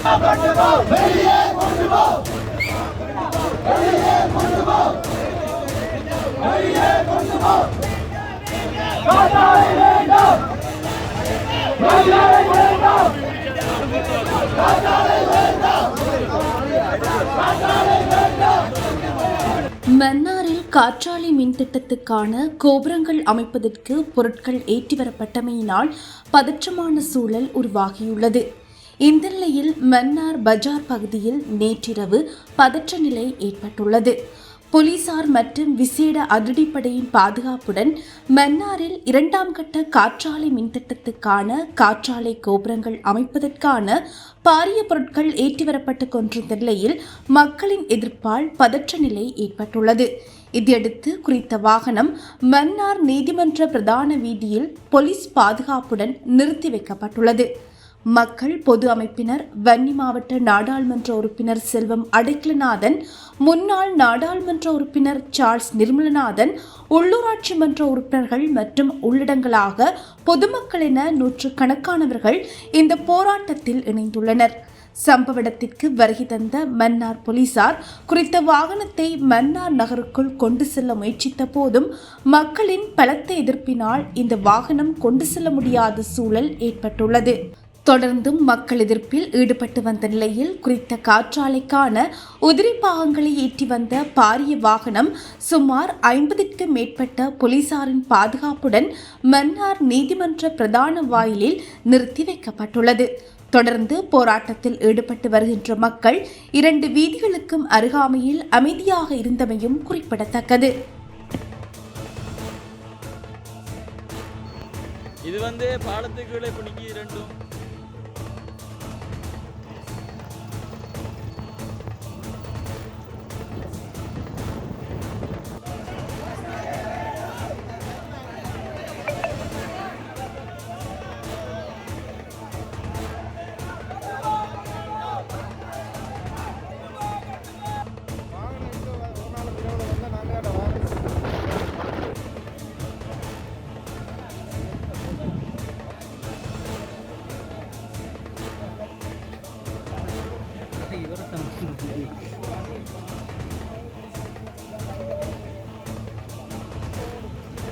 மன்னாரில் காற்றாலை மின் திட்டத்துக்கான கோபுரங்கள் அமைப்பதற்கு பொருட்கள் ஏற்றிவரப்பட்டமையினால் பதற்றமான சூழல் உருவாகியுள்ளது. இந்த நிலையில் மன்னார் பஜார் பகுதியில் நேற்றிரவு பதற்ற நிலை ஏற்பட்டுள்ளது. போலீசார் மற்றும் விசேட அதிரடிப்படையின் பாதுகாப்புடன் மன்னாரில் 2ஆம் கட்ட காற்றாலை மின்திட்டத்துக்கான காற்றாலை கோபுரங்கள் அமைப்பதற்கான பாரிய பொருட்கள் ஏற்றிவரப்பட்டுக் கொண்டிருந்த நிலையில் மக்களின் எதிர்ப்பால் பதற்ற நிலை ஏற்பட்டுள்ளது. இதையடுத்து குறித்த வாகனம் மன்னார் நீதிமன்ற பிரதான வீதியில் போலீஸ் பாதுகாப்புடன் நிறுத்தி வைக்கப்பட்டுள்ளது. மக்கள் பொது அமைப்பினர், வன்னி மாவட்ட நாடாளுமன்ற உறுப்பினர் செல்வம் அடைக்கலநாதன், முன்னாள் நாடாளுமன்ற உறுப்பினர் சார்ல்ஸ் நிர்மலநாதன், உள்ளூராட்சி மன்ற உறுப்பினர்கள் மற்றும் உள்ளிடங்களாக பொதுமக்கள் என நூற்றுக்கணக்கானவர்கள் இந்த போராட்டத்தில் இணைந்துள்ளனர். சம்பவ இடத்திற்கு வருகை தந்த மன்னார் போலீசார் குறித்த வாகனத்தை மன்னார் நகருக்குள் கொண்டு செல்ல முயற்சித்த போதும் மக்களின் பலத்த எதிர்ப்பினால் இந்த வாகனம் கொண்டு செல்ல முடியாத சூழல் ஏற்பட்டுள்ளது. தொடர்ந்தும் மக்கள் எதிர்ப்பில் ஈடுபட்டு வந்த நிலையில் குறித்த காற்றாலைக்கான உதிரி பாகங்களை ஏற்றி வந்த பாரிய வாகனம் சுமார் 50க்கும் மேற்பட்ட போலீசாரின் பாதுகாப்புடன் மன்னார் நீதிமன்ற பிரதான வாயிலில் நிறுத்தி வைக்கப்பட்டுள்ளது. தொடர்ந்து போராட்டத்தில் ஈடுபட்டு வருகின்ற மக்கள் 2 வீதிகளுக்கும் அருகாமையில் அமைதியாக இருந்தமையும் குறிப்பிடத்தக்கது. இது பாலத்துக்கு கீழே பிடிக்கி 2